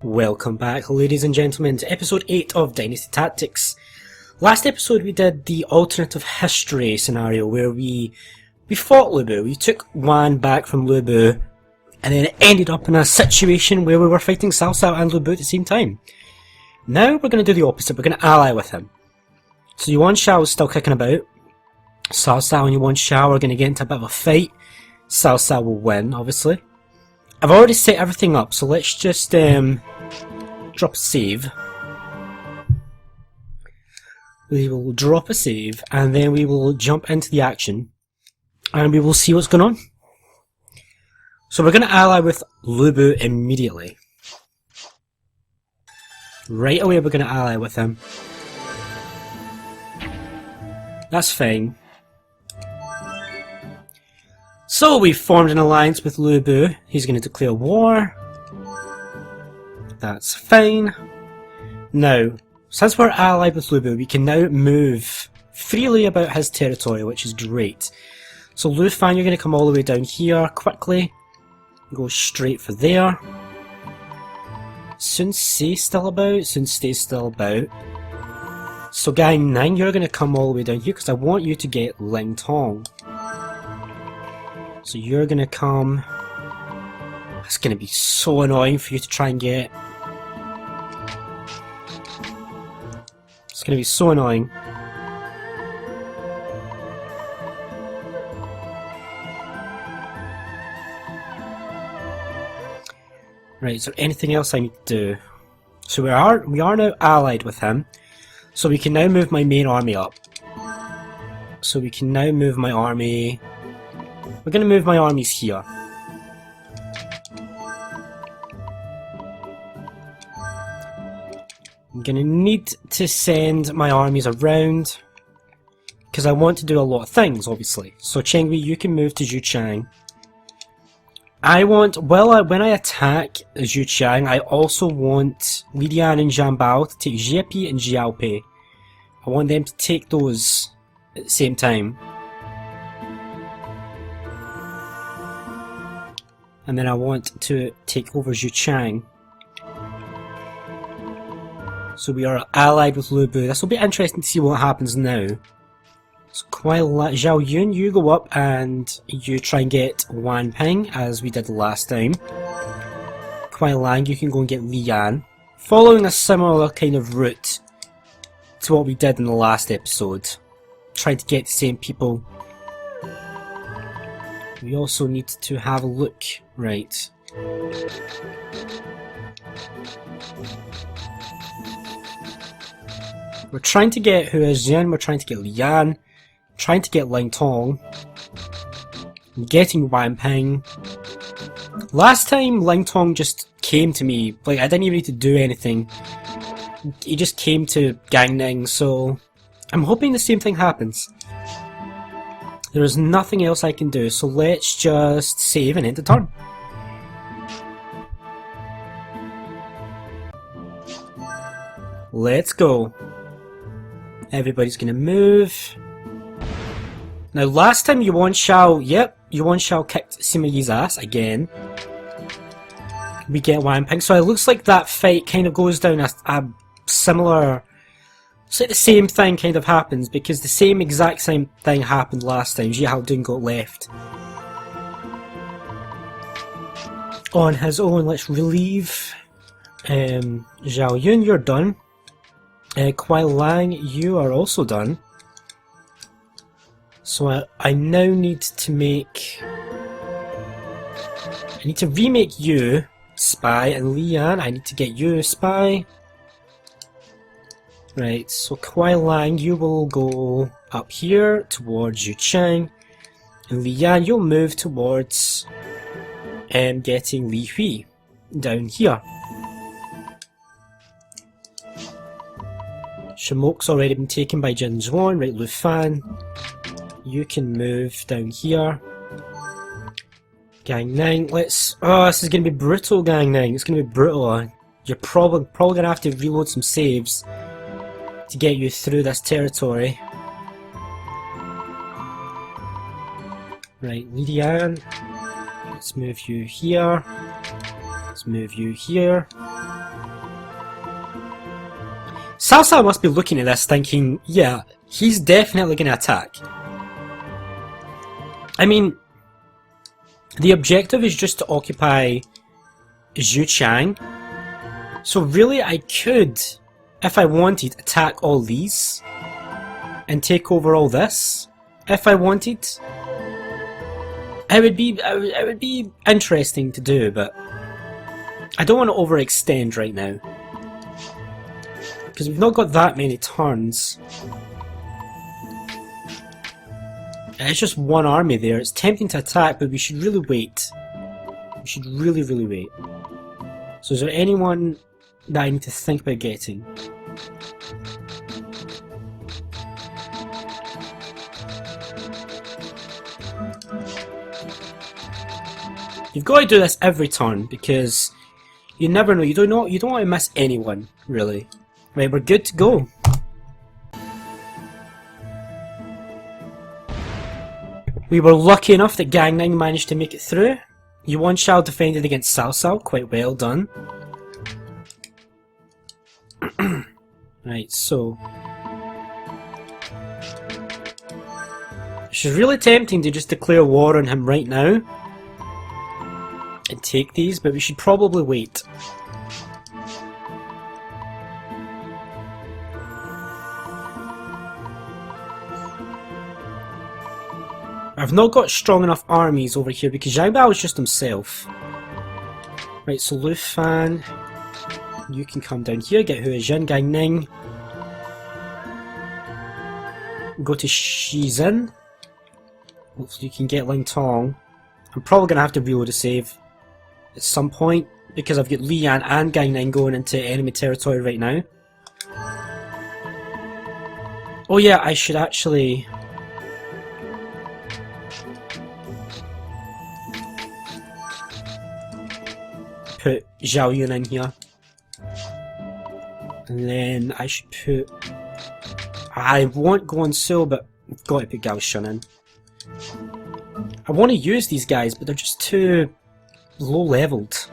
Welcome back, ladies and gentlemen, to episode 8 of Dynasty Tactics. Last episode we did the alternative history scenario where we fought Liu Bei. We took Wan back from Liu Bei, and then it ended up in a situation where we were fighting Cao Cao and Liu Bei at the same time. Now we're going to do the opposite, we're going to ally with him. So Yuan Shao is still kicking about. Cao Cao and Yuan Shao are going to get into a bit of a fight. Cao Cao will win, obviously. I've already set everything up, so let's just drop a save. We will drop a save, and then we will jump into the action, and we will see what's going on. So we're going to ally with Liu Bei immediately. Right away we're going to ally with him. That's fine. So we've formed an alliance with Liu Bei. He's going to declare war. That's fine. Now, since we're allied with Liu Bei, we can now move freely about his territory, which is great. So Lu Fan, you're going to come all the way down here quickly. Go straight for there. Sun Se still about? Sun Se's still about. So Gang Nang, you're going to come all the way down here because I want you to get Ling Tong. So you're going to come. It's going to be so annoying for you to try and get. It's going to be so annoying. Right, is there anything else I need to do? So we are now allied with him. So we can now move my main army up. So we can now move my army. We're going to move my armies here. I'm going to need to send my armies around because I want to do a lot of things, obviously. So Chengwei, you can move to Xu Chang. I want, when I attack Xu Chang, I also want Lidian and Zhanbao to take Jiepi and Jiaopei. I want them to take those at the same time. And then I want to take over Xu Chang. So we are allied with Liu Bei. This will be interesting to see what happens now. So Zhao Yun, you go up and you try and get Wan Ping, as we did last time. Kuai Lang, you can go and get Li Yan. Following a similar kind of route to what we did in the last episode. Trying to get the same people. We also need to have a look. Right. We're trying to get Hu Zhen, we're trying to get Lian, trying to get Ling Tong, getting Wan Ping. Last time Ling Tong just came to me, like I didn't even need to do anything. He just came to Gang Ning, so I'm hoping the same thing happens. There is nothing else I can do, so let's just save and end the turn. Let's go. Everybody's gonna move. Now last time Yuan Shao, Yuan Shao kicked Sima Yi's ass again. We get Wan Ping, so it looks like that fight kind of goes down a similar... It's like the same thing kind of happens, because the exact same thing happened last time. Ji Haodun got left on his own. Let's relieve Zhao Yun, you're done. Kuai Lang, you are also done. So I now need to make... I need to remake you Spy, and Lian, I need to get you Spy. Right, so Kuai Lang, you will go up here towards Xu Chang, and Lian, you'll move towards getting Li Hui down here. Shimok's already been taken by Jin Zhuan. Right, Lu Fan, you can move down here. Gang Nang, let's... Oh, this is going to be brutal, Gang Nang. It's going to be brutal. You're probably going to have to reload some saves to get you through this territory. Right, Lidian, let's move you here. Let's move you here. Cao Cao must be looking at this thinking, yeah, he's definitely going to attack. I mean, the objective is just to occupy Xu Chang. So really I could, if I wanted, attack all these and take over all this. If I wanted. It would be interesting to do, but I don't want to overextend right now. Because we've not got that many turns. It's just one army there. It's tempting to attack, but we should really wait. We should really, really wait. So is there anyone that I need to think about getting? You've got to do this every turn because you never know. You don't want to miss anyone, really. Right, we're good to go. We were lucky enough that Gang Nine managed to make it through. Yuan Shao defended against Cao Cao, quite well done. Right, so it's really tempting to just declare war on him right now and take these, but we should probably wait. I've not got strong enough armies over here because Zhang Bao is just himself. Right, so Lu Fan, you can come down here, get Hua Jin, Gang Ning. Go to Shizhen. Hopefully you can get Ling Tong. I'm probably going to have to reload a save at some point because I've got Li Yan and Gang Ning going into enemy territory right now. Oh yeah, I should actually... put Zhao Yun in here. And then I should put... I want Guan Su, but I've got to put Gao Shun in. I want to use these guys, but they're just too low leveled.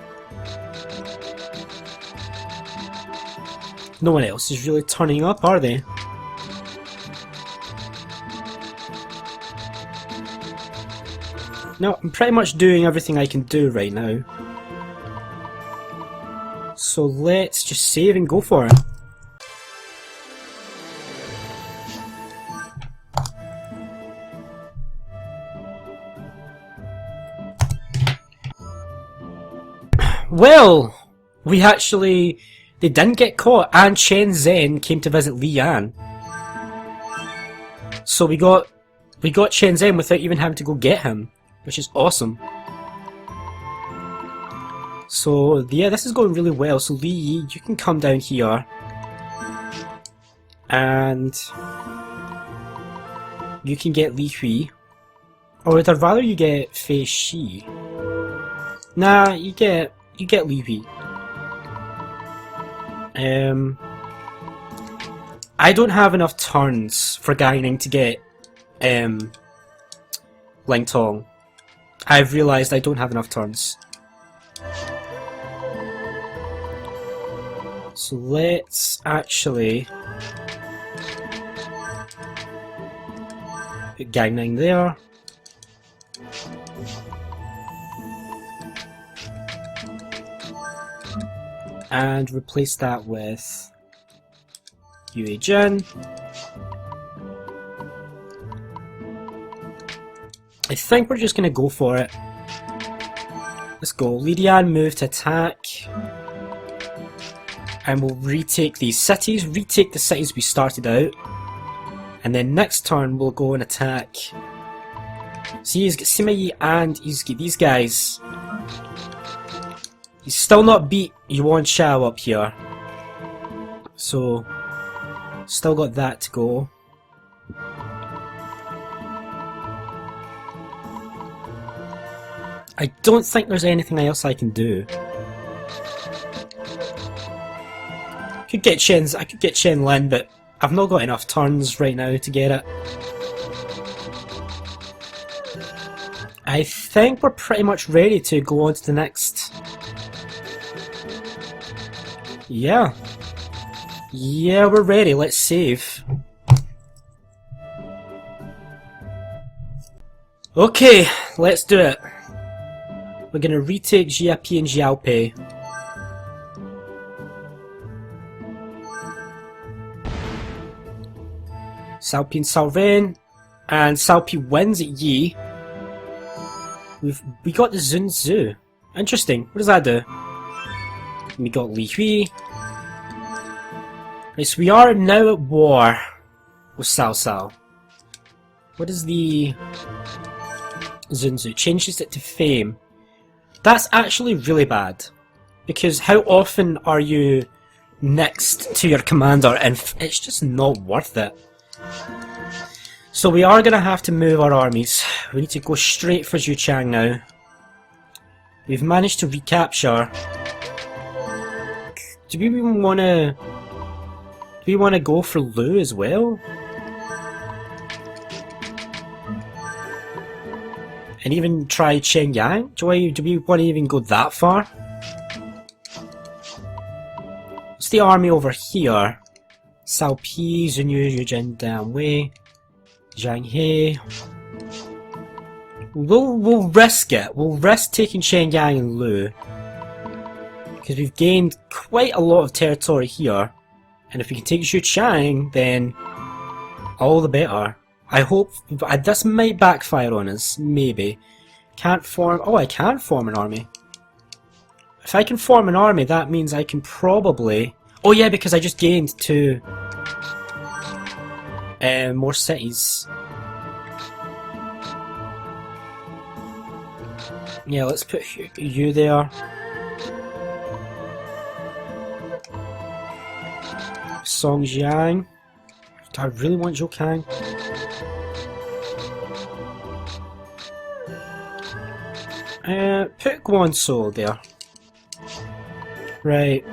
No one else is really turning up, are they? No, I'm pretty much doing everything I can do right now. So let's just save and go for it. Well, we actually... they didn't get caught, and Chen Zhen came to visit Li Yan. So we got Chen Zhen without even having to go get him, which is awesome. So yeah, this is going really well. So Li Yi, you can come down here, and you can get Li Hui, or would I rather you get Fei Shi? Nah, you get Li Hui. I don't have enough turns for Gaining to get Ling Tong. I've realised I don't have enough turns. So let's actually put Gang Nine there. And replace that with Yue Jin. I think we're just gonna go for it. Let's go. Lidian move to attack. And we'll retake these cities, retake the cities we started out. And then next turn we'll go and attack. See, he's got Sima Yi and he's got these guys. He's still not beat Yuan Shao up here. So, still got that to go. I don't think there's anything else I can do. I could get Chen Lin, but I've not got enough turns right now to get it. I think we're pretty much ready to go on to the next. Yeah. Yeah, we're ready. Let's save. Okay, let's do it. We're gonna retake Jiapi and Xiaopei. Xiaopi and Salren, and Xiaopi wins at Yi. We got the Zun Zhu. Interesting. What does that do? We got Li Hui. Right, so we are now at war with Cao Cao. What is the Zun Zhu? Changes it to fame. That's actually really bad, because how often are you next to your commander and it's just not worth it. So we are going to have to move our armies. We need to go straight for Xu Chang now. We've managed to recapture. Do we even want to... Do we want to go for Liu as well? And even try Shenyang? Do we want to even go that far? What's the army over here? Cao Pi, Zunyu, Yuzhen, Dan Wei, Zhang He. We'll risk it. We'll risk taking Shenyang and Liu. Because we've gained quite a lot of territory here. And if we can take Xu Chang, then all the better. I hope this might backfire on us, maybe. Can't form... Oh, I can form an army. If I can form an army, that means I can probably... Oh yeah, because I just gained 2 more cities. Yeah, let's put you there. Songjiang. Do I really want Zhou Kang? Put Guangzhou there. Right.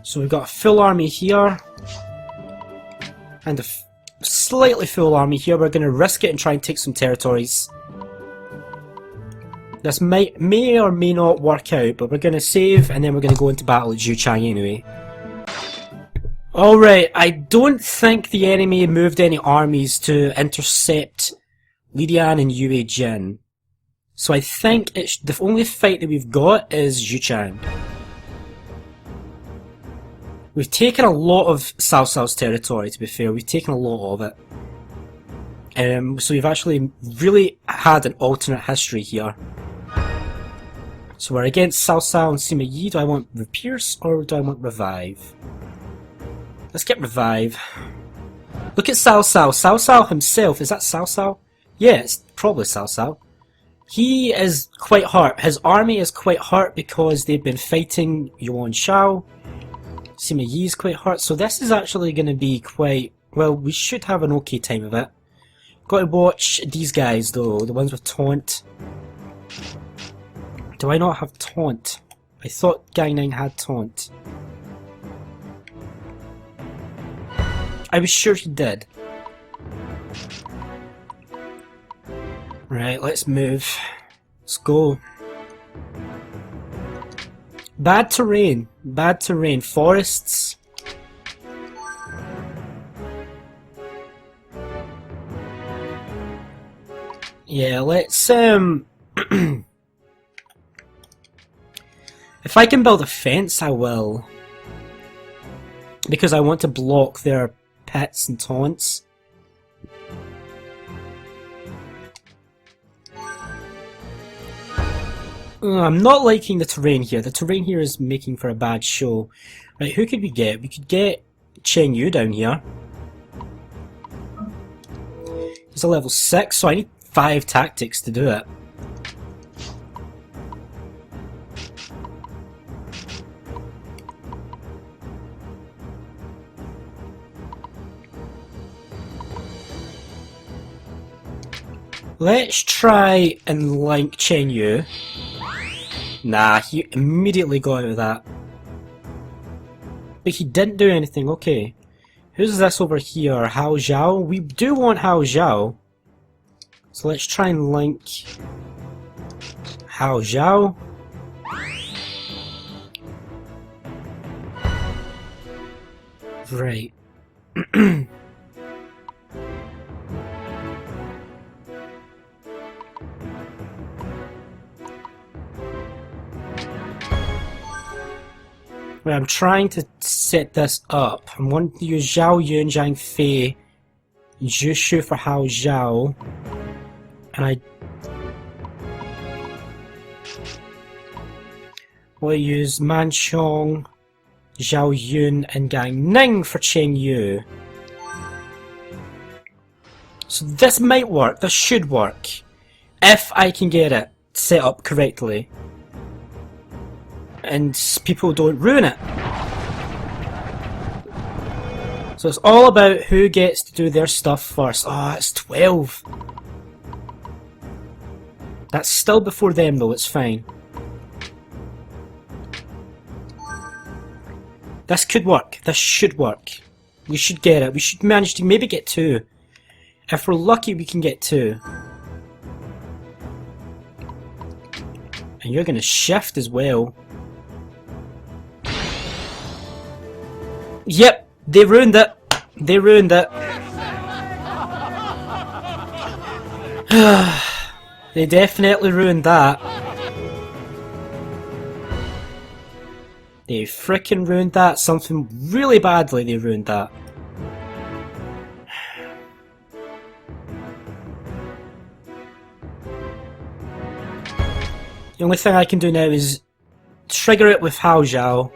So we've got a full army here. And a slightly full army here. We're going to risk it and try and take some territories. This may or may not work out, but we're going to save and then we're going to go into battle at Xu Chang anyway. Alright, I don't think the enemy moved any armies to intercept Lidian and Yue Jin. So I think the only fight that we've got is Xu Chang. We've taken a lot of Cao Cao's territory, to be fair. We've taken a lot of it. So we've actually really had an alternate history here. So we're against Cao Cao and Sima Yi. Do I want Pierce or do I want Revive? Let's get Revive. Look at Cao Cao. Cao Cao himself, is that Cao Cao? Yeah, it's probably Cao Cao. He is quite hurt. His army is quite hurt because they've been fighting Yuan Shao. Sima Yi is quite hurt, so this is actually going to be quite... Well, we should have an okay time of it. Got to watch these guys though, the ones with Taunt. Do I not have Taunt? I thought Gang Nine had Taunt. I was sure he did. Right, let's move. Let's go. Bad terrain. Bad terrain. Forests. Yeah, let's if I can build a fence, I will. Because I want to block their pets and taunts. I'm not liking the terrain here. The terrain here is making for a bad show. Right, who could we get? We could get Chen Yu down here. He's a level 6, so I need 5 tactics to do it. Let's try and link Chen Yu. Nah, he immediately got out of that. But he didn't do anything, okay. Who's this over here? Hao Zhao? We do want Hao Zhao. So let's try and link Hao Zhao. Right. Right, I'm trying to set this up. I'm wanting to use Zhao Yun, Zhang Fei, Zhu Shu for Hao Zhao, and I will use Man Chong, Zhao Yun, and Gang Ning for Cheng Yu. So this might work, this should work, if I can get it set up correctly. And people don't ruin it. So it's all about who gets to do their stuff first. Oh, it's 12. That's still before them though, it's fine. This could work. This should work. We should get it. We should manage to maybe get 2. If we're lucky, we can get 2. And you're going to shift as well. Yep, they ruined it. They ruined it. They definitely ruined that. They frickin' ruined that. Something really badly they ruined that. The only thing I can do now is trigger it with Hao Zhao.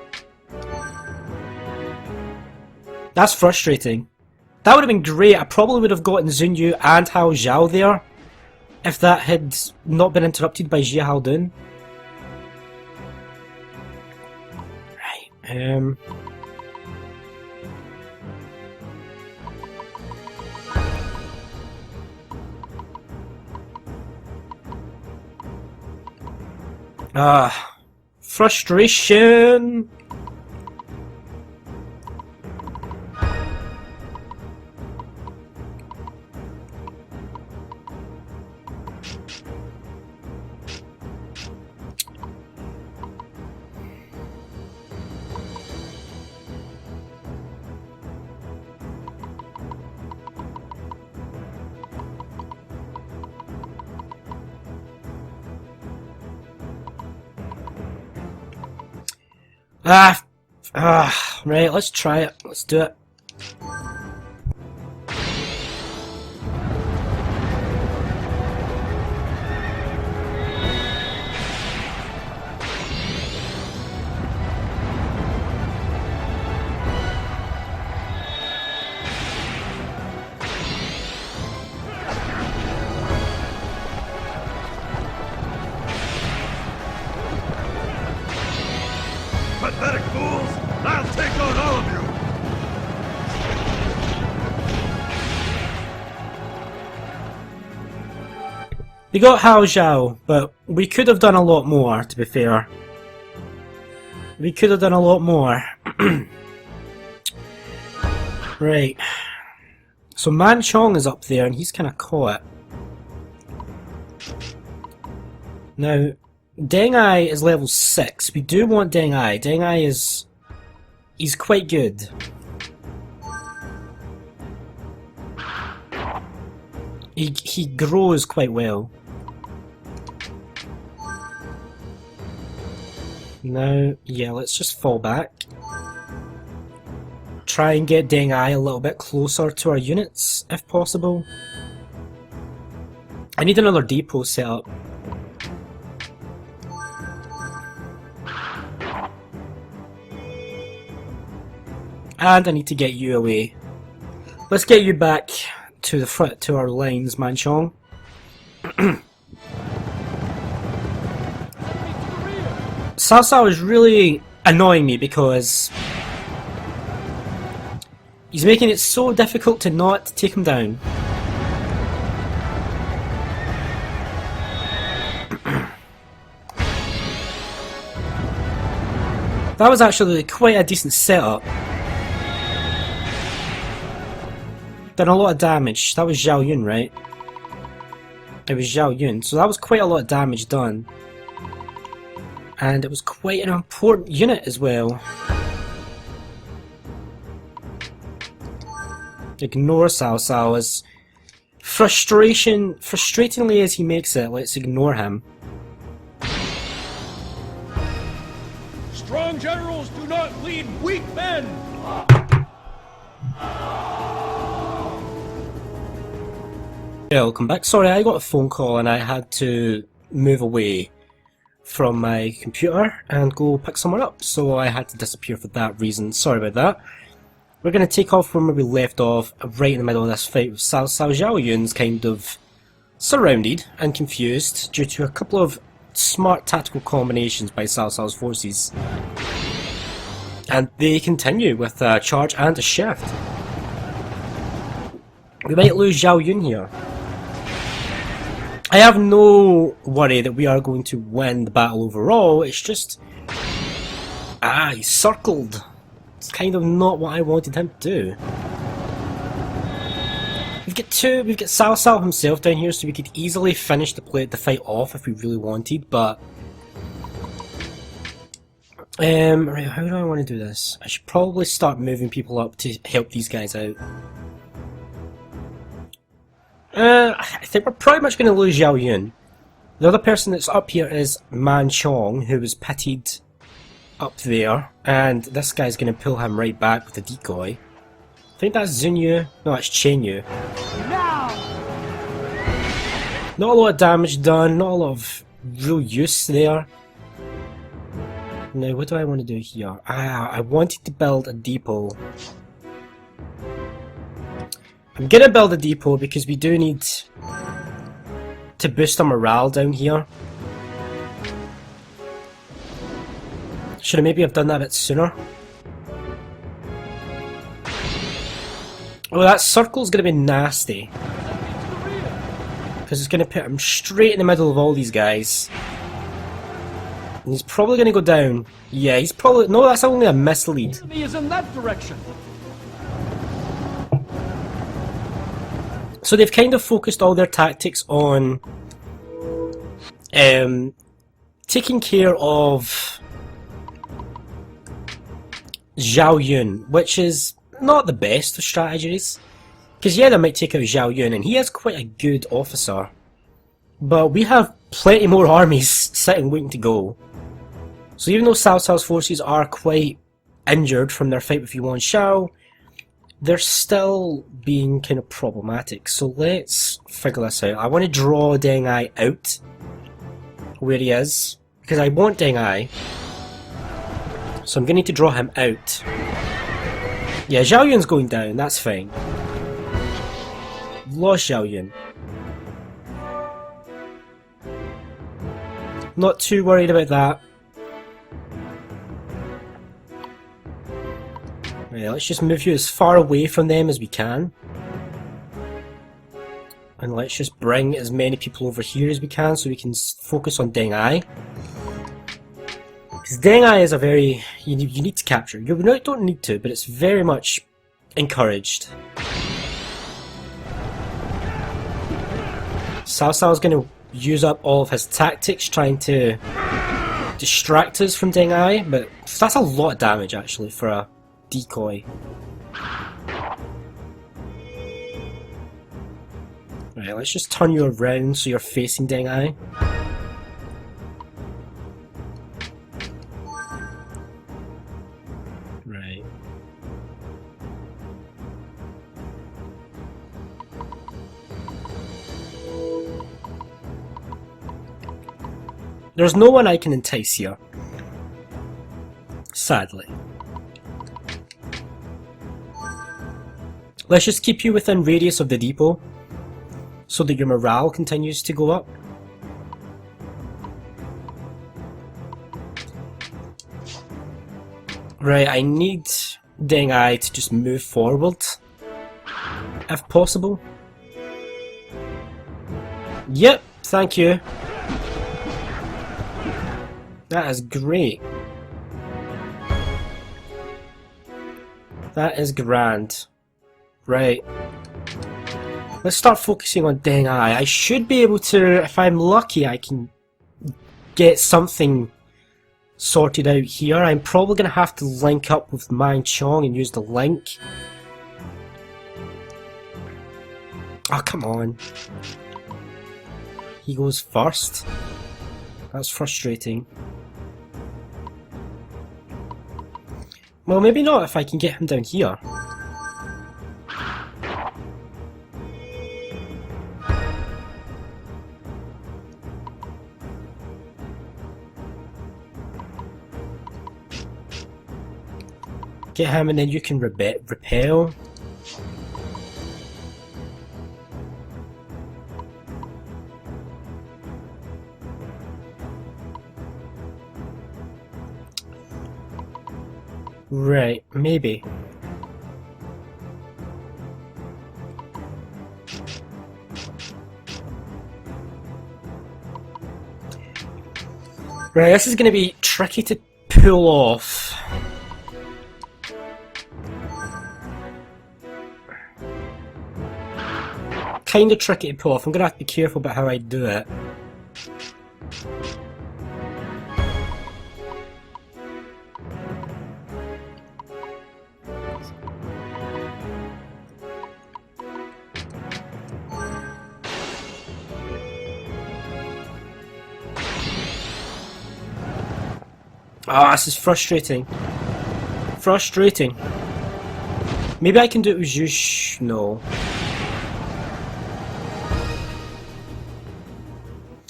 That's frustrating. That would have been great. I probably would have gotten Zun Yu and Hao Zhao there if that had not been interrupted by Jia Haldun. Right, frustration! Right, let's try it. Let's do it. Pathetic fools! I'll take on all of you! We got Hao Zhao, but we could have done a lot more, to be fair. We could have done a lot more. Right. So Man Chong is up there and he's kind of caught. Now, Deng Ai is level 6. We do want Deng Ai. Deng Ai is... he's quite good. He grows quite well. Now, yeah, let's just fall back. Try and get Deng Ai a little bit closer to our units, if possible. I need another depot set up. And I need to get you away. Let's get you back to the front, to our lines, Manchong. Cao Cao is really annoying me because he's making it so difficult to not take him down. That was actually quite a decent setup. Done a lot of damage. That was Zhao Yun, right? It was Zhao Yun. So that was quite a lot of damage done. And it was quite an important unit as well. Ignore Cao Cao as frustratingly as he makes it. Let's ignore him. Strong generals do not lead weak men! Welcome back. Sorry, I got a phone call and I had to move away from my computer and go pick someone up, so I had to disappear for that reason. Sorry about that. We're going to take off from where we left off, right in the middle of this fight with Cao Cao. Zhao Yun's kind of surrounded and confused due to a couple of smart tactical combinations by Cao Cao's forces. And they continue with a charge and a shift. We might lose Zhao Yun here. I have no worry that we are going to win the battle overall, it's just... he's circled. It's kind of not what I wanted him to do. We've got Cao Cao himself down here, so we could easily finish the fight off if we really wanted, but... right, how do I want to do this? I should probably start moving people up to help these guys out. I think we're pretty much going to lose Zhao Yun. The other person that's up here is Man Chong, who was pitted up there, and this guy's going to pull him right back with a decoy. I think that's Zunyu. No, that's Chen Yu. Not a lot of damage done, not a lot of real use there. Now, what do I want to do here? I wanted to build a depot. I'm gonna build a depot because we do need to boost our morale down here. Should I maybe have done that a bit sooner? Oh, that circle's gonna be nasty. Because it's gonna put him straight in the middle of all these guys. And he's probably gonna go down. Yeah, he's probably... No, that's only a mislead. The enemy is in that direction! So they've kind of focused all their tactics on taking care of Zhao Yun, which is not the best of strategies. Because yeah, they might take out Zhao Yun, and he is quite a good officer. But we have plenty more armies sitting waiting to go. So even though Cao Cao's forces are quite injured from their fight with Yuan Shao, they're still being kind of problematic. So let's figure this out. I want to draw Deng Ai out where he is, because I want Deng Ai. So I'm going to need to draw him out. Yeah, Zhao Yun's going down, that's fine. Lost Zhao Yun. Not too worried about that. Right, let's just move you as far away from them as we can. And let's just bring as many people over here as we can so we can focus on Deng Ai. Because Deng Ai is a very... you need to capture. You don't need to, but it's very much encouraged. Cao Cao is going to use up all of his tactics trying to distract us from Deng Ai, but that's a lot of damage actually for a decoy. Right, let's just turn you around so you're facing Deng Ai. Right. There's no one I can entice here. Sadly. Let's just keep you within radius of the depot so that your morale continues to go up. Right, I need Deng Ai to just move forward, if possible. Yep, thank you. That is great. That is grand. Right. Let's start focusing on Deng Ai. I should be able to, if I'm lucky, I can get something sorted out here. I'm probably going to have to link up with Man Chong and use the link. Oh, come on. He goes first? That's frustrating. Well, maybe not if I can get him down here. Get him and then you can repel. Right, maybe. Right, this is going to be tricky to pull off. Kind of tricky to pull off. I'm going to have to be careful about how I do it. Ah, this is frustrating. Frustrating. Maybe I can do it with Zhuo. No.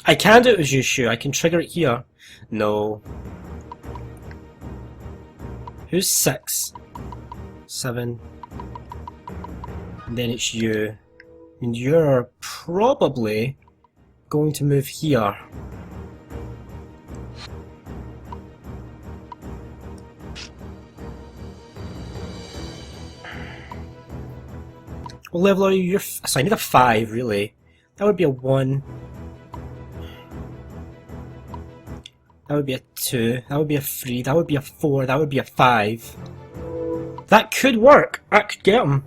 I can do it with Zhuo. I can trigger it here. No. Who's 6? 7. And then it's you. And you're probably going to move here. What level are you? So I need a 5, really. That would be a 1. That would be a 2. That would be a 3. That would be a 4. That would be a 5. That could work. That could get him.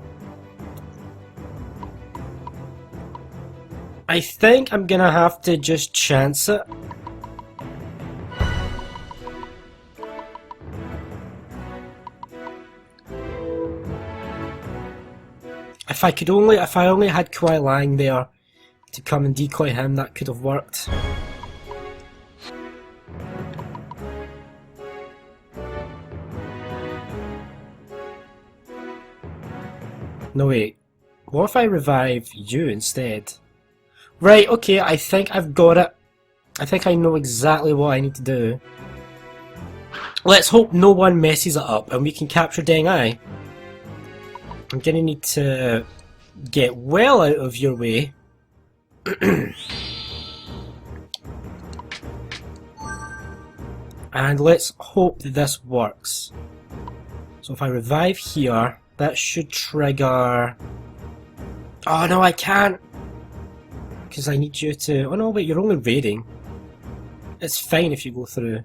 I think I'm gonna have to just chance it. If I only had Koei lying there to come and decoy him, that could have worked. No wait, what if I revive you instead? Right, okay, I think I've got it. I think I know exactly what I need to do. Let's hope no one messes it up and we can capture Deng Ai. I'm gonna need to get well out of your way. And let's hope that this works. So if I revive here, that should trigger... Oh no, I can't! Because I need you to... Oh no, wait, you're only raiding. It's fine if you go through.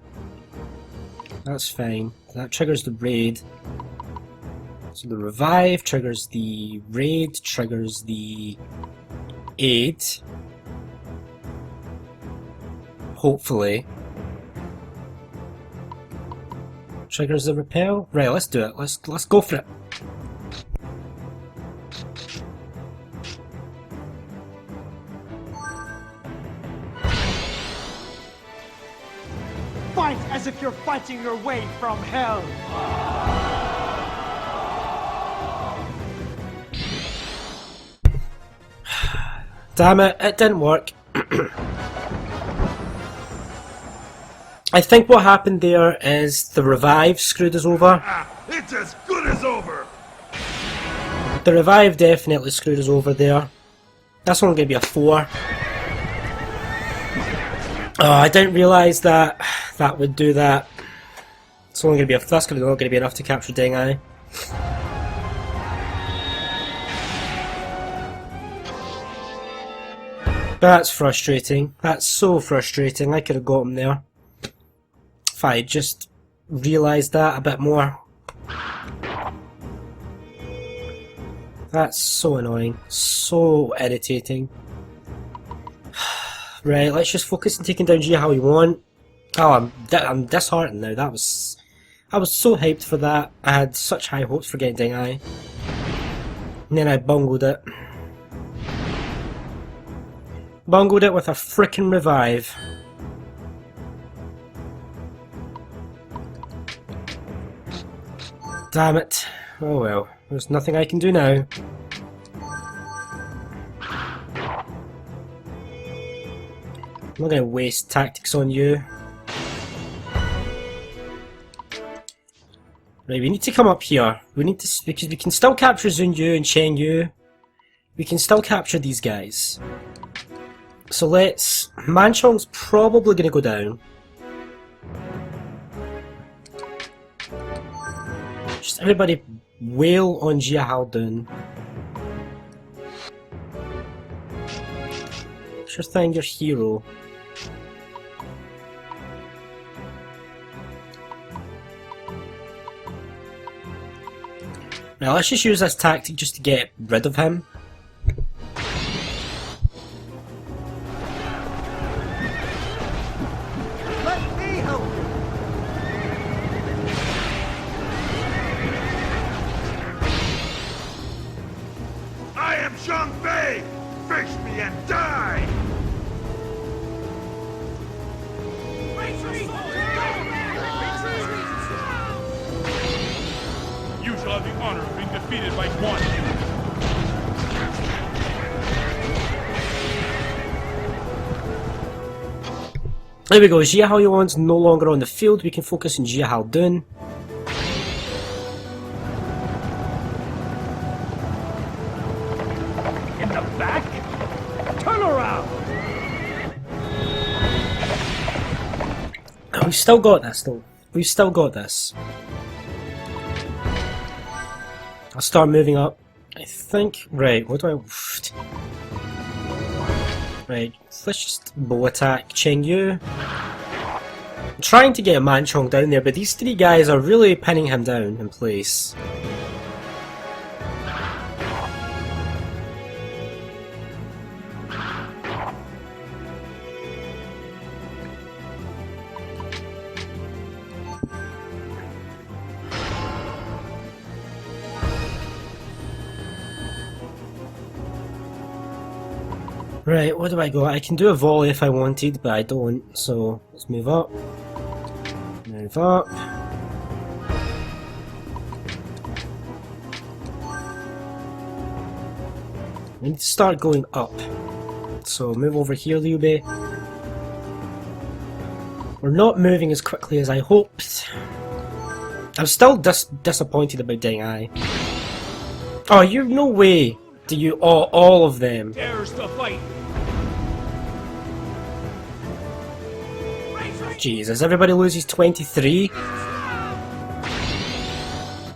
That's fine. That triggers the raid. So the revive triggers the raid, triggers the aid. Hopefully. Triggers the repel. Right, let's do it. Let's go for it. Fight as if you're fighting your way from hell. Damn it, it didn't work. I think what happened there is the revive screwed us over. It's as good as over. The revive definitely screwed us over there. That's only going to be a 4. Oh, I didn't realise that that would do that. It's only going to be that's not going to be enough to capture Deng Ai. That's frustrating. That's so frustrating. I could have got him there. If I just realised that a bit more. That's so annoying. So irritating. Right, let's just focus on taking down G how we want. Oh, I'm disheartened now. I was so hyped for that. I had such high hopes for getting Deng Ai. And then I bungled it. Bungled it with a frickin' revive. Damn it. Oh well, there's nothing I can do now. I'm not going to waste tactics on you. Right, we need to come up here. We need to, because we can still capture Zun Yu and Cheng Yu. We can still capture these guys. So let's... Manchong's probably going to go down. Just everybody wail on Jia Haldun. Sure thing, your hero. Now let's just use this tactic just to get rid of him. Let me help you. I am Zhang Bei! Face me and die! You shall have the honor of being defeated by one. There we go, Jia Haoyuan's no longer on the field, we can focus on Jia Haldun. In the back? Turn around! We've still got this though. We've still got this. I'll start moving up. I think... Right, what do I... Right, let's just bow attack Cheng Yu. I'm trying to get a Manchong down there, but these three guys are really pinning him down in place. Right, what do I go? I can do a volley if I wanted, but I don't, so let's move up. Move up. We need to start going up. So move over here, Liu Bei. We're not moving as quickly as I hoped. I'm still disappointed about Deng Ai. Oh, you no way! Do you all of them? Dares to fight. Jesus, everybody loses 23?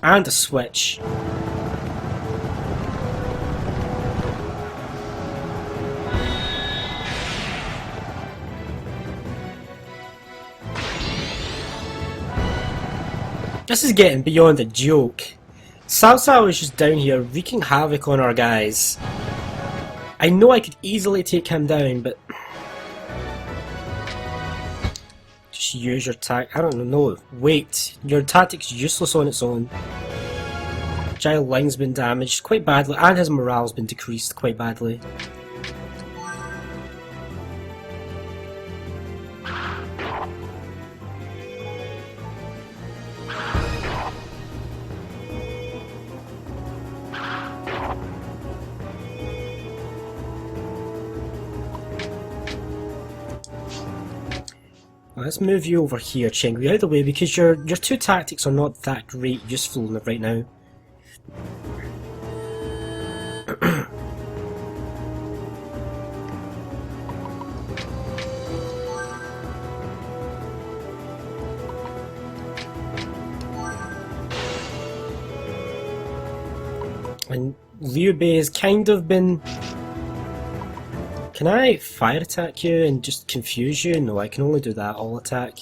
And a switch. This is getting beyond a joke. Cao Cao is just down here wreaking havoc on our guys. I know I could easily take him down, but... Just use your I don't know. Wait, your tactic's useless on its own. Zhao Ling's been damaged quite badly, and his morale's been decreased quite badly. Let's move you over here, Cheng Yu, out of the way, because your two tactics are not that great useful right now. And Liu Bei has kind of been... Can I fire attack you and just confuse you? No, I can only do that, all attack.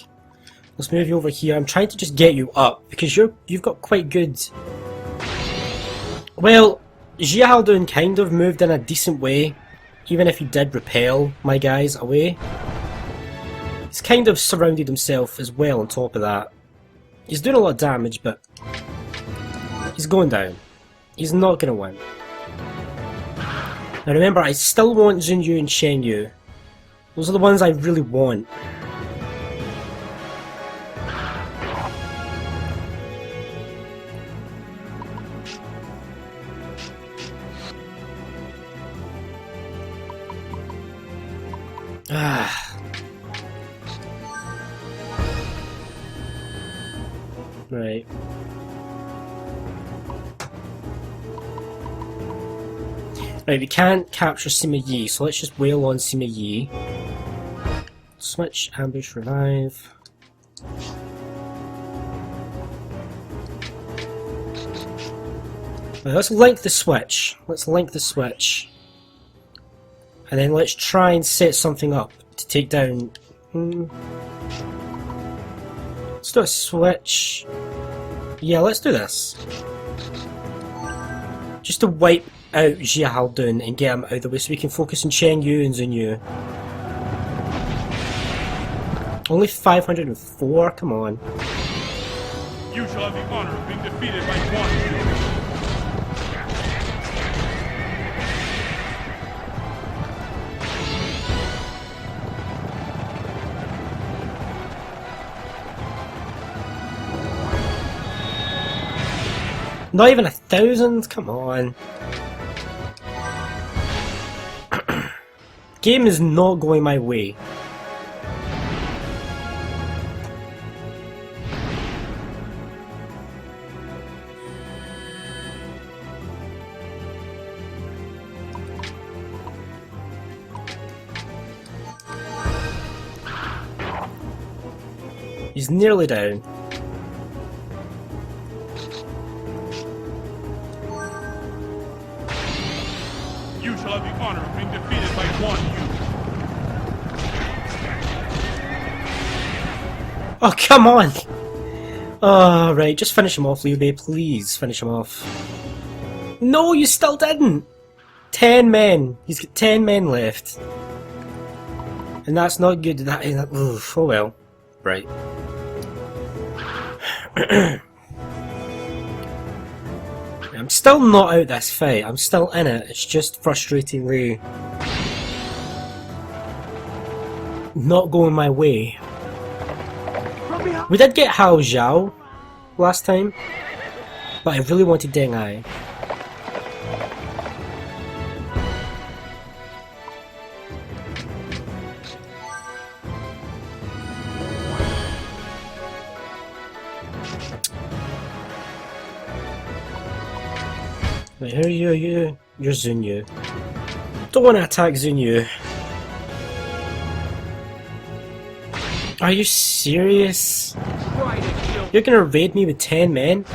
Let's move you over here. I'm trying to just get you up, because you've got quite good... Well, Jia Haldun kind of moved in a decent way, even if he did repel my guys away. He's kind of surrounded himself as well on top of that. He's doing a lot of damage, but he's going down. He's not going to win. Now remember, I still want Zun Yu and Cheng Yu. Those are the ones I really want. Ah. Right. Right, we can't capture Sima Yi, so let's just wail on Sima Yi. Switch, ambush, revive. Right, let's link the switch. Let's link the switch. And then let's try and set something up to take down... Let's do a switch. Yeah, let's do this. Just to wipe out Jia Haldun and get him out of the way so we can focus on Cheng Yu and Zun Yu. Only 504? Come on. You shall have the honor of being defeated by one. Not even 1,000? Come on. Game is not going my way. He's nearly down. You shall have the honor of being defeated by one you. Oh, come on! Oh, right, just finish him off, Liu Bei, please finish him off. No, you still didn't! 10 men! He's got 10 men left. And that's not good. Oh well. Right. I'm still not out this fight. I'm still in it. It's just frustratingly not going my way. We did get Hao Zhao last time, but I really wanted Deng Ai. Wait, who are you? You're Zun Yu. Don't want to attack Zun Yu. Are you serious? You're gonna raid me with 10 men?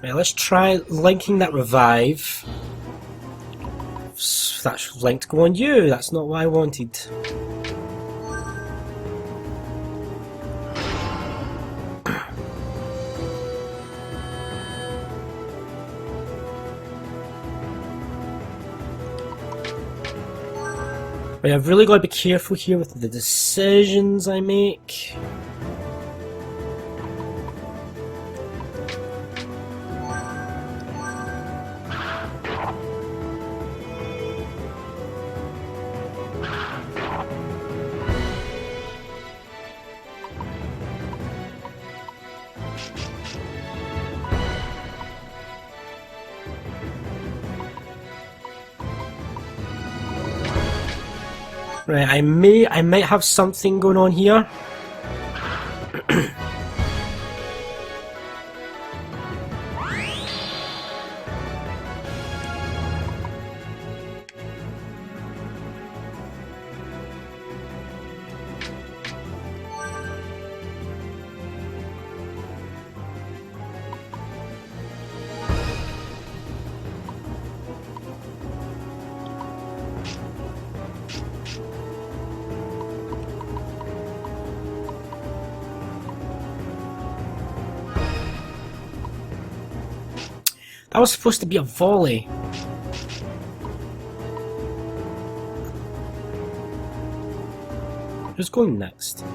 Right, let's try linking that revive. That's linked to go on you. That's not what I wanted. Right, I've really got to be careful here with the decisions I make. Right, I might have something going on here. That was supposed to be a volley. Who's going next?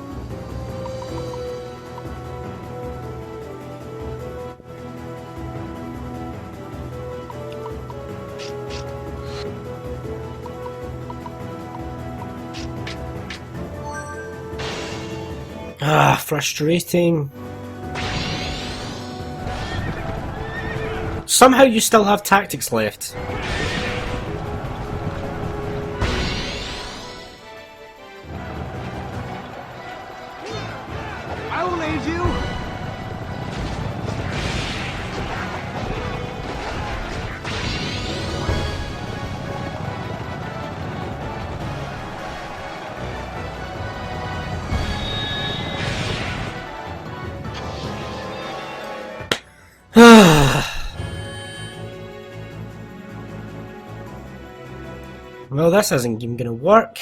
Ah, frustrating. Somehow you still have tactics left. I will aid you. Well, this isn't even gonna work.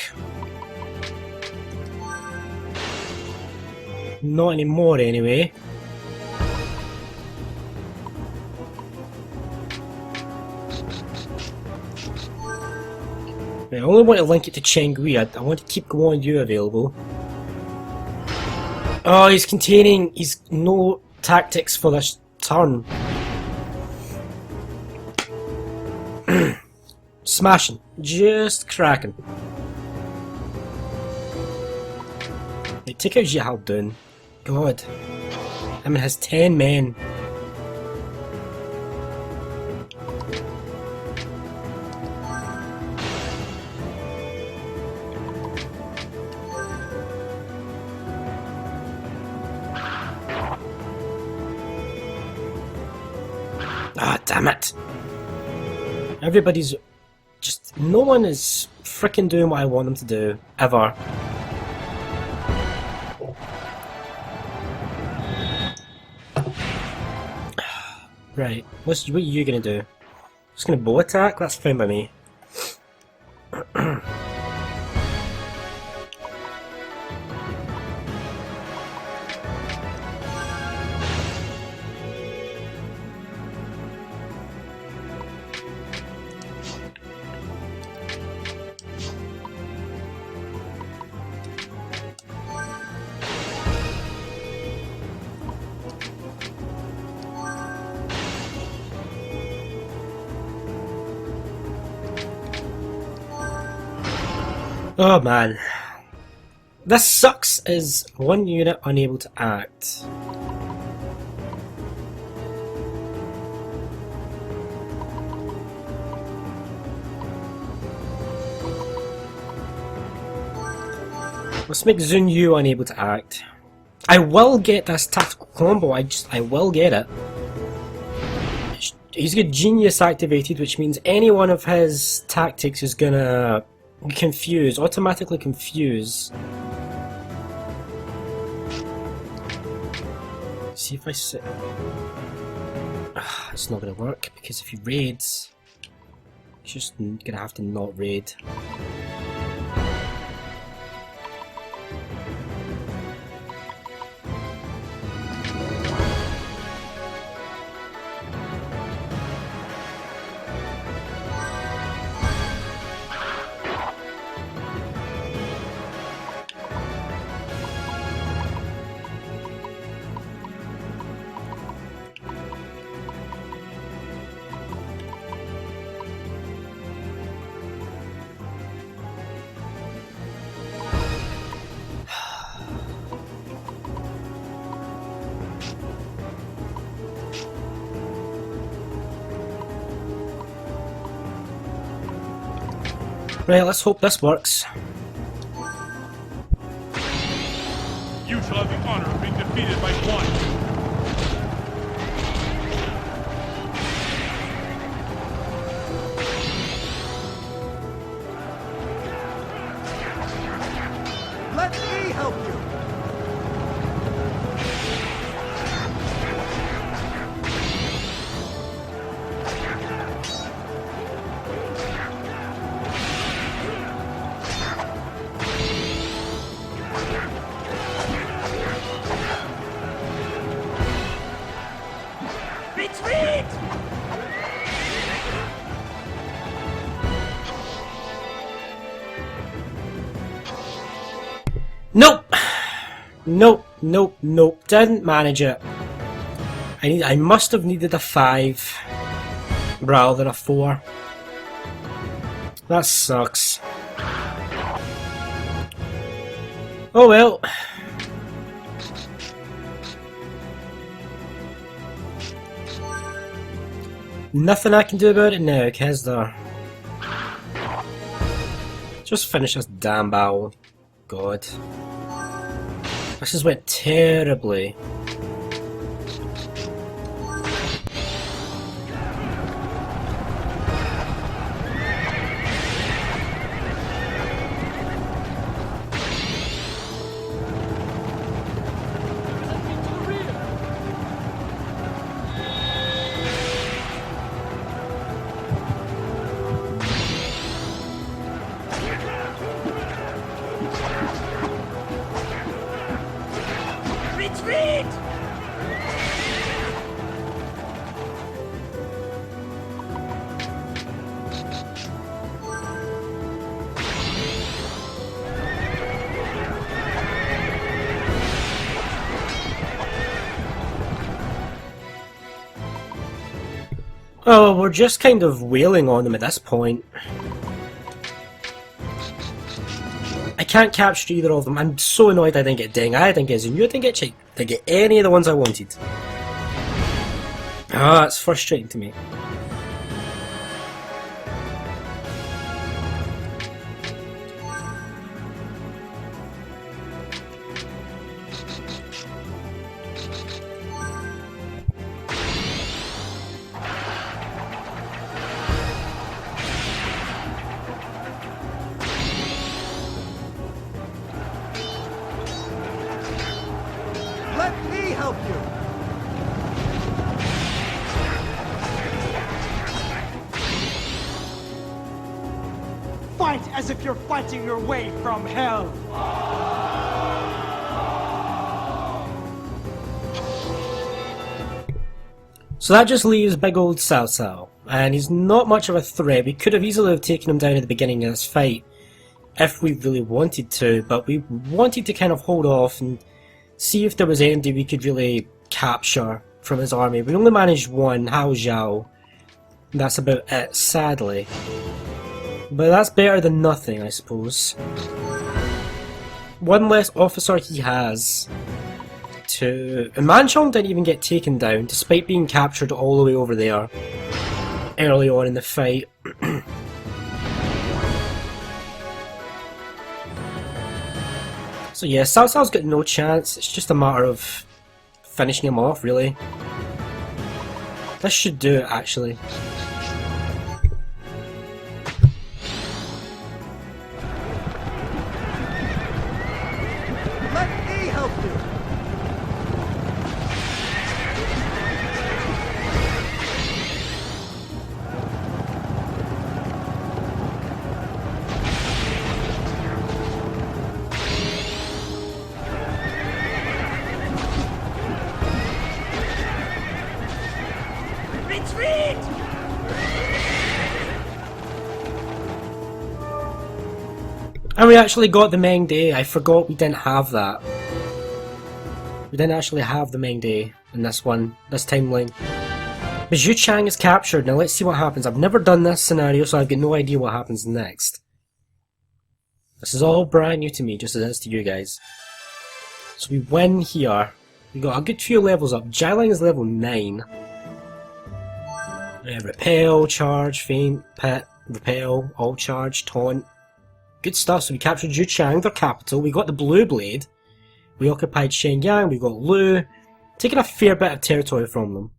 Not anymore, anyway. I only want to link it to Chengui. I want to keep Guan Yu available. Oh, he's containing. He's no tactics for this turn. Smashing. Just cracking. Hey, take out Zhao Dun. God. I mean, has 10 men. Ah, damn it. Everybody's just... No one is frickin' doing what I want them to do. Ever. Right. What are you gonna do? Just gonna bow attack? That's fine by me. Oh man. This sucks as one unit unable to act. Let's make Xun Yu unable to act. I will get this tactical combo, I will get it. He's got Genius activated, which means any one of his tactics is gonna confuse, automatically confuse. See if I sit. It's not gonna work because if he raids, he's just gonna have to not raid. Right, let's hope this works. You shall have the honor of being defeated by one. Let me help you. Nope, nope, nope. Didn't manage it. I must have needed a 5 rather than a 4. That sucks. Oh well. Nothing I can do about it now, is there? Just finish this damn battle. God. This has went terribly. Retreat! Oh, we're just kind of wailing on them at this point. I can't capture either of them. I'm so annoyed I didn't get Ding. I didn't get Zhuo. I didn't get Chai. Didn't get any of the ones I wanted. Ah, it's frustrating to me. Let me help you! Fight as if you're fighting your way from hell! So that just leaves big old Cao Cao, and he's not much of a threat. We could have easily have taken him down at the beginning of this fight if we really wanted to, but we wanted to kind of hold off and see if there was anybody we could really capture from his army. We only managed one, Hao Zhao. That's about it, sadly. But that's better than nothing, I suppose. One less officer he has to... And Manchong didn't even get taken down, despite being captured all the way over there early on in the fight. So yeah, Cao Cao's got no chance. It's just a matter of finishing him off, really. This should do it, actually. Let me help you! Retreat! And we actually got the Meng Day. I forgot we didn't have that. We didn't actually have the Meng Day in this one, this timeline. But Xu Chang is captured. Now let's see what happens. I've never done this scenario, so I've got no idea what happens next. This is all brand new to me, just as it is to you guys. So we win here. We got a good few levels up. Jialing is level 9. Repel, charge, feint, pit, repel, all charge, taunt. Good stuff. So we captured Xu Chang, their capital. We got the Blue Blade. We occupied Shenyang. We got Lu. Taking a fair bit of territory from them.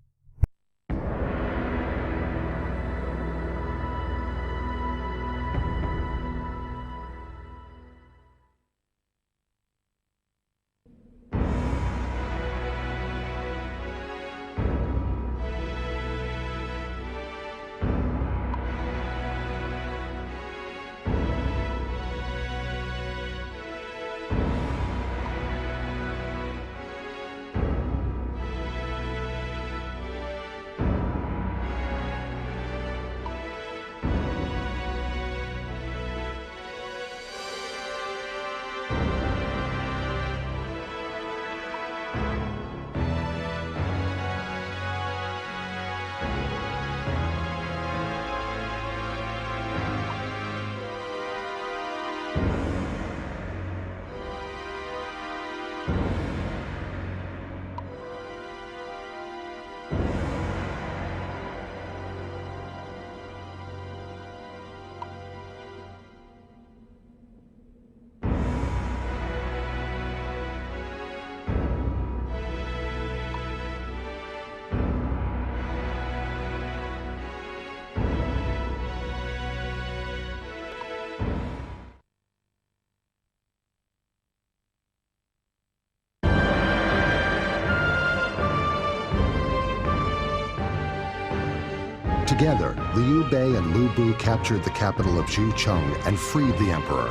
Together, Liu Bei and Liu Bu captured the capital of Xu Chang and freed the emperor.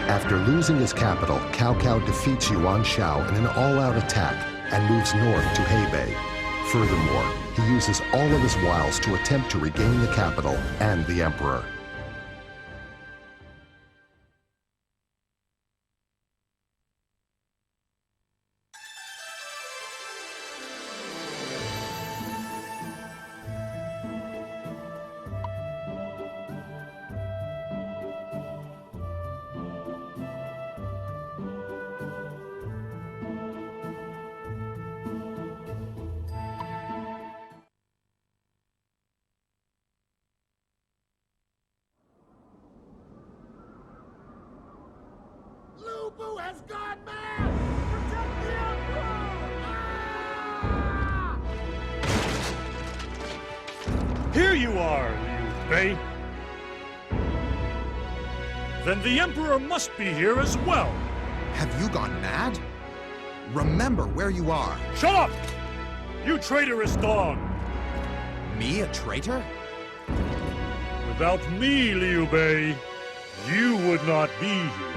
After losing his capital, Cao Cao defeats Yuan Shao in an all-out attack and moves north to Hebei. Furthermore, he uses all of his wiles to attempt to regain the capital and the emperor. Liu Bu has gone mad! Protect the Emperor! Here you are, Liu Bei. Then the Emperor must be here as well. Have you gone mad? Remember where you are. Shut up! You traitorous dog! Me a traitor? Without me, Liu Bei, you would not be here.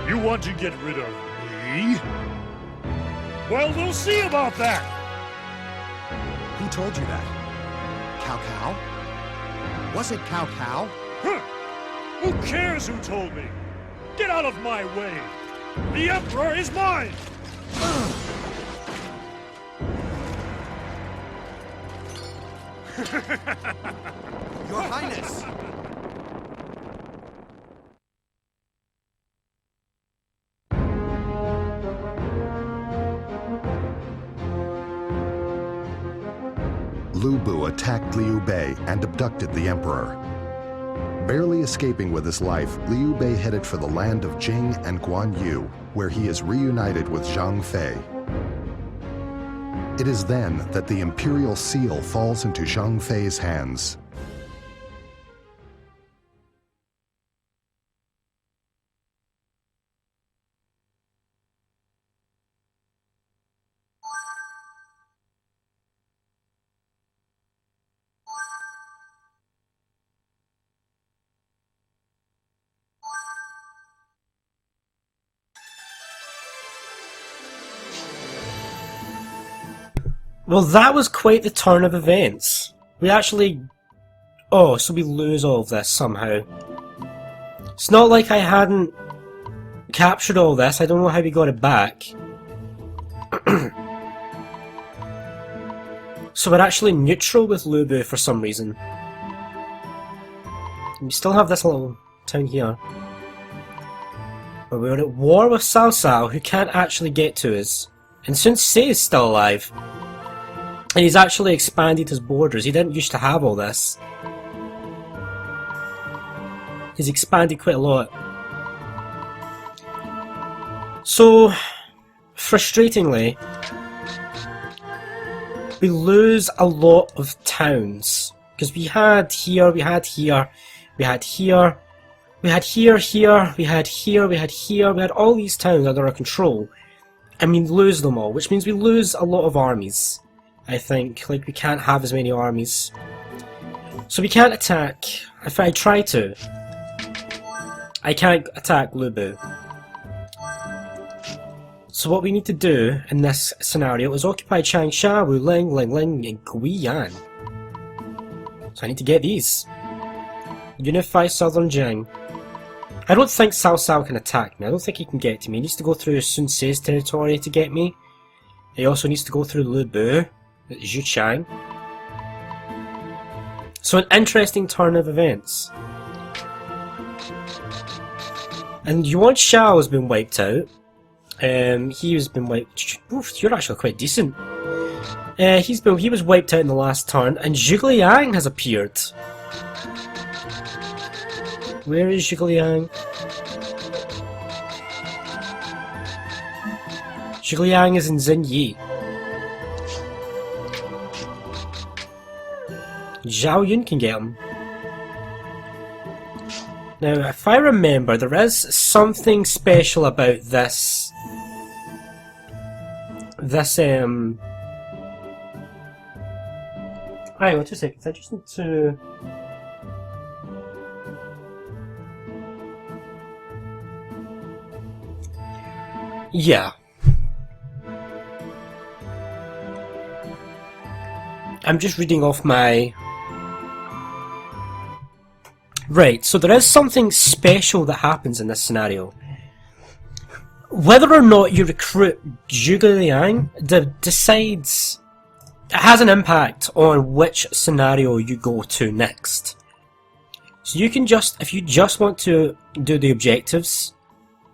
You want to get rid of me? Well, we'll see about that! Who told you that? Cao Cao? Was it Cao Cao? Huh. Who cares who told me? Get out of my way! The Emperor is mine! Your Highness! Liu Bu attacked Liu Bei and abducted the emperor. Barely escaping with his life, Liu Bei headed for the land of Jing and Guan Yu, where he is reunited with Zhang Fei. It is then that the imperial seal falls into Zhang Fei's hands. Well, that was quite the turn of events. We actually... Oh, so we lose all of this somehow. It's not like I hadn't captured all this. I don't know how we got it back. So we're actually neutral with Liu Bu for some reason. And we still have this little town here. But we're at war with Cao Cao, who can't actually get to us. And Sun Ce is still alive. And he's actually expanded his borders. He didn't used to have all this. He's expanded quite a lot. So, frustratingly, we lose a lot of towns. Because we had here, we had here, we had here, we had here, here, we had here, we had here, we had all these towns under our control. And we lose them all, which means we lose a lot of armies. I think, like, we can't have as many armies. So we can't attack. If I try to, I can't attack Liu Bu. So what we need to do in this scenario is occupy Changsha, Wuling, Lingling, and Guiyan. So I need to get these. Unify Southern Jing. I don't think Cao Cao can attack me. I don't think he can get to me. He needs to go through Sun Ce's territory to get me. He also needs to go through Liu Bu. Xu Chang. So an interesting turn of events. And Yuan Shao has been wiped out. He has been wiped. Oof, you're actually quite decent. He was wiped out in the last turn, and Zhuge has appeared. Where is Zhuge? Zhuge is in Xinyi. Zhao Yun can get him. Now, if I remember, there is something special about this Hang on 2 seconds, I just need to... Yeah. I'm just reading off my... Right, so there is something special that happens in this scenario. Whether or not you recruit Zhuo Liang decides... It has an impact on which scenario you go to next. So you can just, if you just want to do the objectives,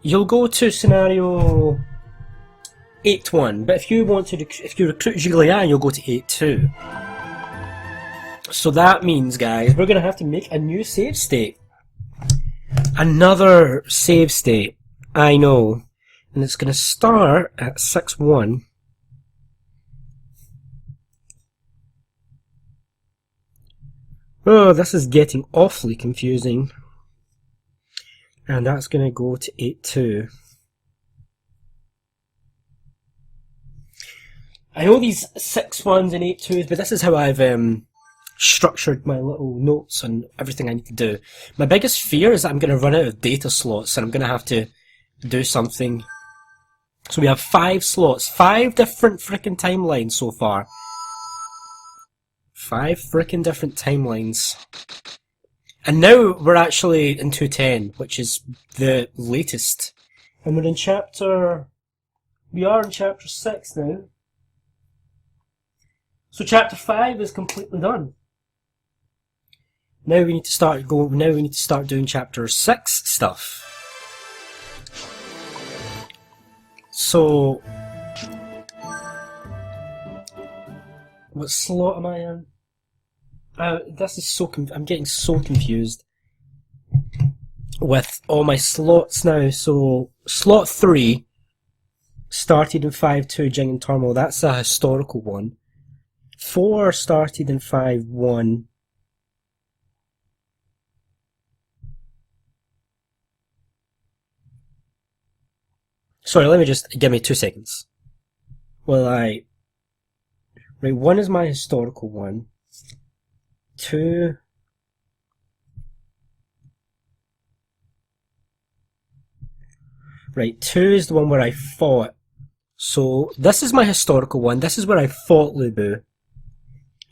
you'll go to scenario 8-1, but if you want to, if you recruit Zhuo Liang, you'll go to 8-2. So that means, guys, we're going to have to make a new save state. Another save state. I know. And it's going to start at 6-1. Oh, this is getting awfully confusing. And that's going to go to 8-2. I know these 6-1s and 8-2s, but this is how I've structured my little notes and everything I need to do. My biggest fear is that I'm going to run out of data slots and I'm going to have to do something. So we have 5 slots, 5 different frickin' timelines so far. 5 frickin' different timelines. And now we're actually in 210, which is the latest. And we're in chapter... We are in chapter 6 now. So chapter 5 is completely done. Now we need to start doing chapter 6 stuff. So what slot am I in? This is so I'm getting so confused with all my slots now. So slot 3 started in 5-2 Jing and Turmoil. That's a historical one. 4 started in 5-1. Sorry, let me just... Give me 2 seconds. Well, Right, 1 is my historical one. 2... Right, 2 is the one where I fought. So, this is my historical one. This is where I fought Liu Bei.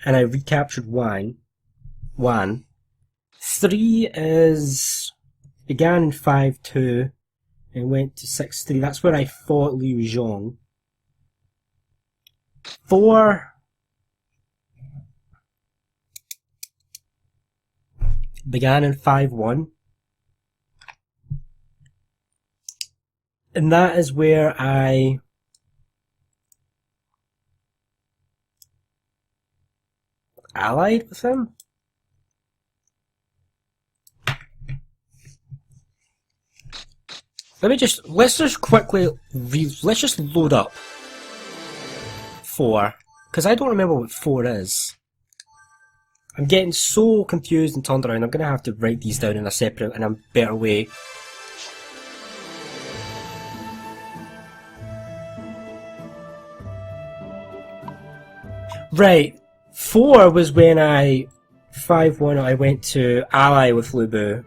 And I recaptured Wan. 3 is... Began in 5-2. And went to 6-3. That's where I fought Liu Zhong. 4 began in 5-1. And that is where I allied with him. Let's just quickly, let's just load up 4, because I don't remember what 4 is. I'm getting so confused and turned around, I'm going to have to write these down in a separate and a better way. Right, 4 was when 5-1 I went to ally with Liu Bei.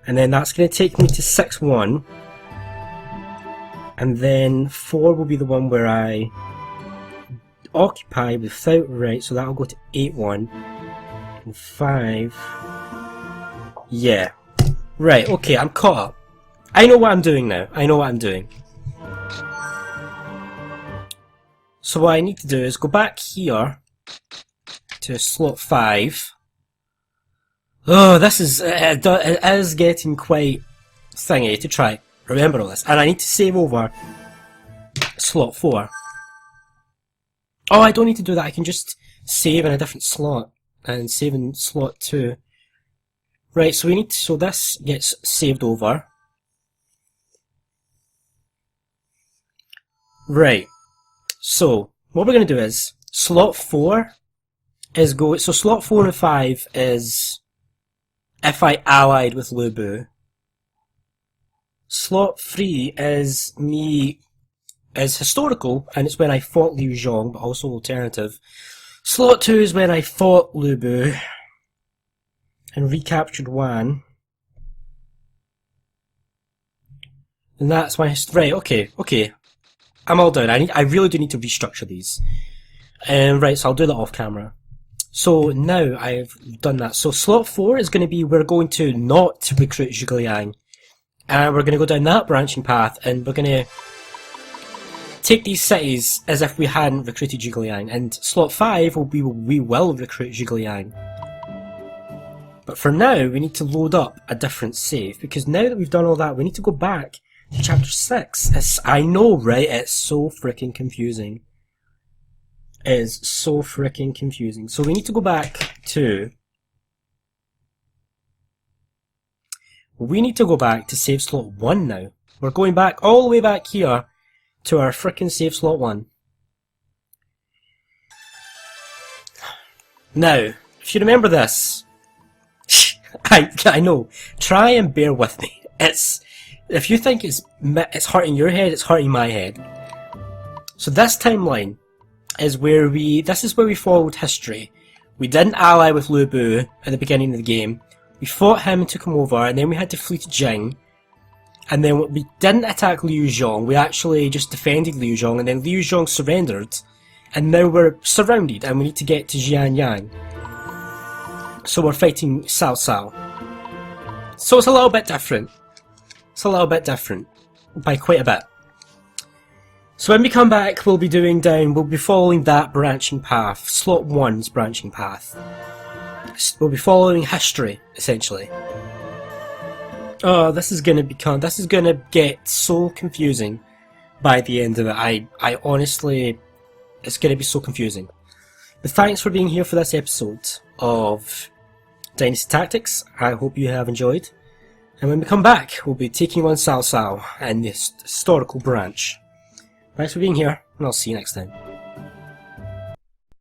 And then that's going to take me to 6-1. And then 4 will be the one where I occupy without right, so that'll go to 8-1. And 5... Yeah. Right, okay, I'm caught up. I know what I'm doing now. I know what I'm doing. So what I need to do is go back here to slot 5. Oh, this is, it is getting quite thingy to try remember all this. And I need to save over slot 4. Oh, I don't need to do that. I can just save in a different slot and save in slot 2. Right, so so this gets saved over. Right. So what we're going to do is slot 4 is so slot 4 and 5 is if I allied with Liu Bei. Slot 3 is me is historical, and it's when I fought Liu Zhong, but also alternative. Slot 2 is when I fought Liu Bei and recaptured Wan. And that's my history. Right, okay. I'm all done. I really do need to restructure these. Right, so I'll do that off camera. So now I've done that. So slot 4 is going to be, we're going to not recruit Zhuge Liang. And we're going to go down that branching path, and we're going to take these cities as if we hadn't recruited Zhuge Liang. And slot 5 will be, we will recruit Zhuge Liang. But for now, we need to load up a different save, because now that we've done all that, we need to go back to chapter 6. I know, right? It's so freaking confusing. It is so freaking confusing. So we need to go back to... We need to go back to save slot 1 now. We're going back all the way back here to our frickin' save slot 1. Now, if you remember this, I know, try and bear with me. If you think it's hurting your head, it's hurting my head. So this timeline is where this is where we followed history. We didn't ally with Liu Bei at the beginning of the game. We fought him and took him over, and then we had to flee to Jing. And then we didn't attack Liu Zhong, we actually just defended Liu Zhong, and then Liu Zhong surrendered. And now we're surrounded, and we need to get to Xianyang. So we're fighting Cao Cao. So it's a little bit different. It's a little bit different. By quite a bit. So when we come back, we'll be following that branching path. Slot 1's branching path. We'll be following history, essentially. Oh, this is gonna get so confusing by the end of it. I honestly, it's gonna be so confusing. But thanks for being here for this episode of Dynasty Tactics. I hope you have enjoyed. And when we come back, we'll be taking on Cao Cao and this historical branch. Thanks for being here, and I'll see you next time.